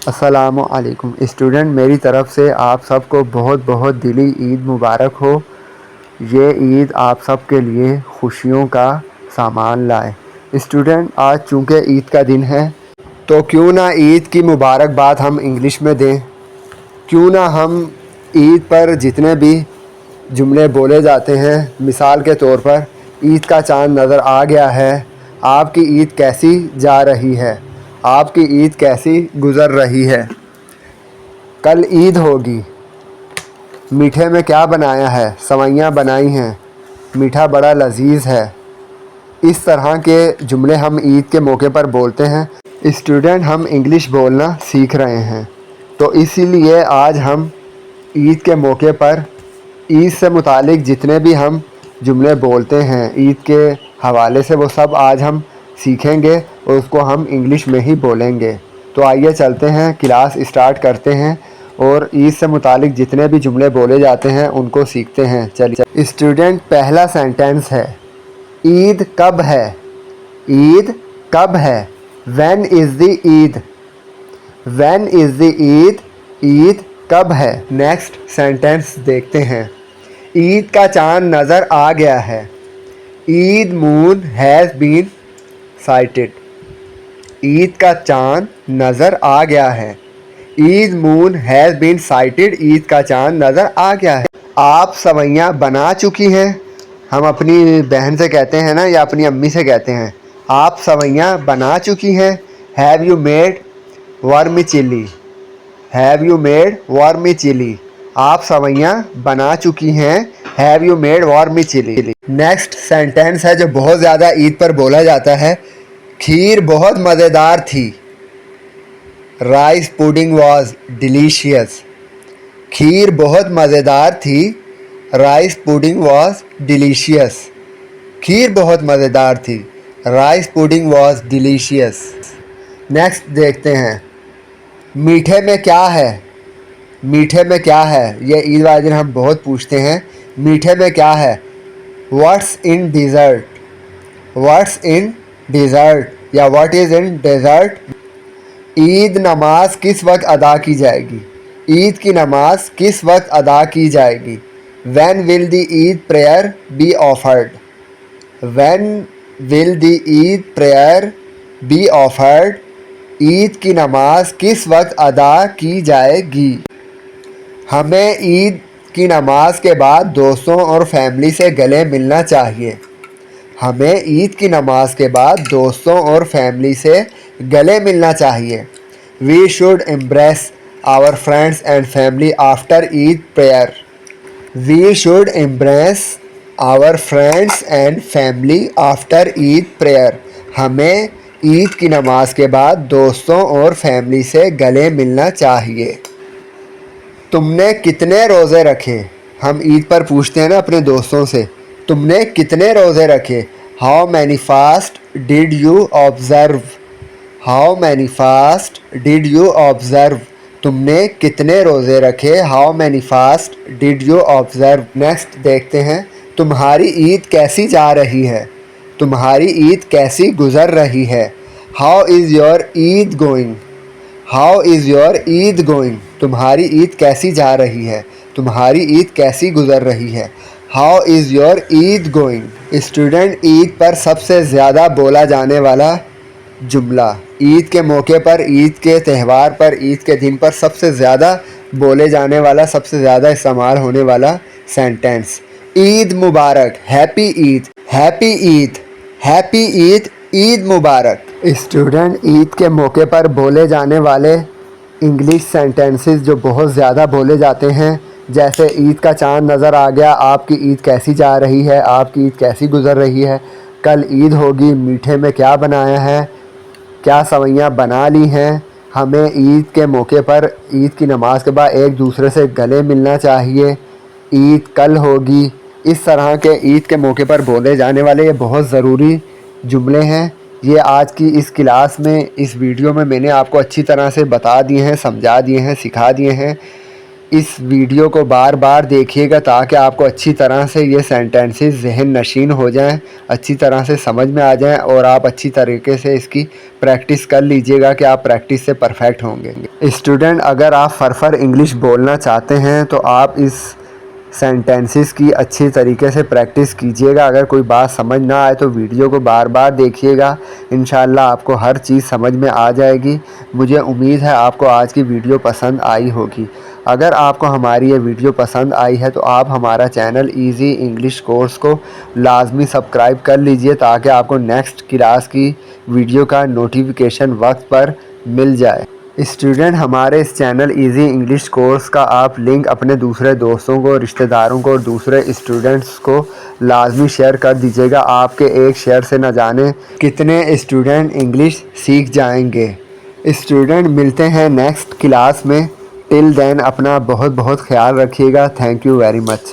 السلام علیکم اسٹوڈنٹ، میری طرف سے آپ سب کو بہت بہت دلی عید مبارک ہو۔ یہ عید آپ سب کے لیے خوشیوں کا سامان لائے۔ اسٹوڈنٹ، آج چونکہ عید کا دن ہے تو کیوں نہ عید کی مبارکباد ہم انگلش میں دیں، کیوں نہ ہم عید پر جتنے بھی جملے بولے جاتے ہیں، مثال کے طور پر عید کا چاند نظر آ گیا ہے، آپ کی عید کیسی جا رہی ہے، آپ کی عید کیسی گزر رہی ہے، کل عید ہوگی، میٹھے میں کیا بنایا ہے، سوئیاں بنائی ہیں، میٹھا بڑا لذیذ ہے۔ اس طرح کے جملے ہم عید کے موقع پر بولتے ہیں۔ اسٹوڈنٹ، ہم انگلش بولنا سیکھ رہے ہیں، تو اسی لیے آج ہم عید کے موقع پر عید سے متعلق جتنے بھی ہم جملے بولتے ہیں عید کے حوالے سے، وہ سب آج ہم سیکھیں گے اور اس کو ہم انگلش میں ہی بولیں گے۔ تو آئیے چلتے ہیں، کلاس اسٹارٹ کرتے ہیں اور عید سے متعلق جتنے بھی جملے بولے جاتے ہیں ان کو سیکھتے ہیں۔ چلیے اسٹوڈنٹ، پہلا سینٹنس ہے، عید کب ہے؟ عید کب ہے؟ When is the Eid? When is دی عید؟ عید کب ہے؟ نیکسٹ سینٹنس دیکھتے ہیں، عید کا چاند نظر آ گیا ہے۔ عید مون ہیز بین سائٹڈ۔ عید کا چاند نظر آ گیا ہے۔ عید مون ہیز بین سائٹڈ۔ عید کا چاند نظر آ گیا ہے۔ آپ سوئیاں بنا چکی ہیں؟ ہم اپنی بہن سے کہتے ہیں نا، یا اپنی امی سے کہتے ہیں، آپ سوئیاں بنا چکی ہیں؟ ہیو یو میڈ ورمی چلی؟ ہیو یو میڈ ورمی چلی؟ آپ سوئیاں بنا چکی ہیں؟ ہیو یو میڈ ورمی چلی؟ نیکسٹ سینٹینس ہے جو بہت زیادہ عید پر بولا جاتا ہے، کھیر بہت مزیدار تھی۔ Rice pudding was delicious. Kheer بہت مزیدار تھی۔ Rice pudding was delicious. Kheer بہت مزیدار تھی۔ Rice pudding was delicious. Next دیکھتے ہیں، میٹھے میں کیا ہے؟ میٹھے میں کیا ہے؟ یہ عید والے دن ہم بہت پوچھتے ہیں، میٹھے میں کیا ہے؟ What's in dessert? What's in dessert یا what is in dessert? Eid نماز کس وقت ادا کی جائے گی؟ عید کی نماز کس وقت ادا کی جائے گی؟ When will the Eid prayer be offered? When will the Eid prayer be offered? Eid کی نماز کس وقت ادا کی جائے گی؟ ہمیں عید کی نماز کے بعد دوستوں اور فیملی سے گلے ملنا چاہیے۔ ہمیں عید کی نماز کے بعد دوستوں اور فیملی سے گلے ملنا چاہیے۔ We should embrace our friends and family after Eid prayer. We should embrace our friends and family after Eid prayer. ہمیں عید کی نماز کے بعد دوستوں اور فیملی سے گلے ملنا چاہیے۔ تم نے کتنے روزے رکھے؟ ہم عید پر پوچھتے ہیں نا اپنے دوستوں سے، تم نے کتنے روزے رکھے؟ How many fast did you observe? How many fast did you observe? تم نے کتنے روزے رکھے؟ How many fast did you observe? Next دیکھتے ہیں، تمہاری عید کیسی جا رہی ہے؟ تمہاری عید کیسی گزر رہی ہے؟ How is your Eid going? How is your Eid going? تمہاری عید کیسی جا رہی ہے؟ تمہاری عید کیسی گزر رہی ہے؟ How is your Eid going? Student, Eid پر سب سے زیادہ بولا جانے والا جملہ، عید کے موقع پر، عید کے تہوار پر، عید کے دن پر سب سے زیادہ بولے جانے والا، سب سے زیادہ استعمال ہونے والا سینٹینس، عید مبارک، ہیپی عید، ہیپی عید، ہیپی عید، عید مبارک۔ اسٹوڈنٹ، عید کے موقع پر بولے جانے والے انگلش سینٹینسز جو بہت زیادہ بولے جاتے ہیں، جیسے عید کا چاند نظر آ گیا، آپ کی عید کیسی جا رہی ہے، آپ کی عید کیسی گزر رہی ہے، کل عید ہوگی، میٹھے میں کیا بنایا ہے، کیا سوئیاں بنا لی ہیں، ہمیں عید کے موقع پر عید کی نماز کے بعد ایک دوسرے سے گلے ملنا چاہیے، عید کل ہوگی، اس طرح کے عید کے موقع پر بولے جانے والے یہ بہت ضروری جملے ہیں۔ یہ آج کی اس کلاس میں، اس ویڈیو میں میں نے آپ کو اچھی طرح سے بتا دیے ہیں، سمجھا دیے ہیں، سکھا دیے ہیں۔ اس ویڈیو کو بار بار دیکھیے گا تاکہ آپ کو اچھی طرح سے یہ سینٹنسز ذہن نشین ہو جائیں، اچھی طرح سے سمجھ میں آ جائیں، اور آپ اچھی طریقے سے اس کی پریکٹس کر لیجئے گا کہ آپ پریکٹس سے پرفیکٹ ہوں گے۔ اسٹوڈنٹ، اگر آپ فرفر انگلش بولنا چاہتے ہیں تو آپ اس سینٹنسز کی اچھی طریقے سے پریکٹس کیجئے گا۔ اگر کوئی بات سمجھ نہ آئے تو ویڈیو کو بار بار دیکھیے گا، انشاءاللہ آپ کو ہر چیز سمجھ میں آ جائے گی۔ مجھے امید ہے آپ کو آج کی ویڈیو پسند آئی ہوگی۔ اگر آپ کو ہماری یہ ویڈیو پسند آئی ہے تو آپ ہمارا چینل ایزی انگلش کورس کو لازمی سبسکرائب کر لیجئے تاکہ آپ کو نیکسٹ کلاس کی ویڈیو کا نوٹیفیکیشن وقت پر مل جائے۔ اسٹوڈنٹ، ہمارے اس چینل ایزی انگلش کورس کا آپ لنک اپنے دوسرے دوستوں کو، رشتہ داروں کو اور دوسرے اسٹوڈنٹس کو لازمی شیئر کر دیجیے گا۔ آپ کے ایک شیئر سے نہ جانے کتنے اسٹوڈنٹ انگلش سیکھ جائیں گے۔ اسٹوڈنٹ، ملتے ہیں نیکسٹ کلاس میں۔ ٹل دین اپنا بہت بہت خیال رکھیے گا۔ Thank you very much.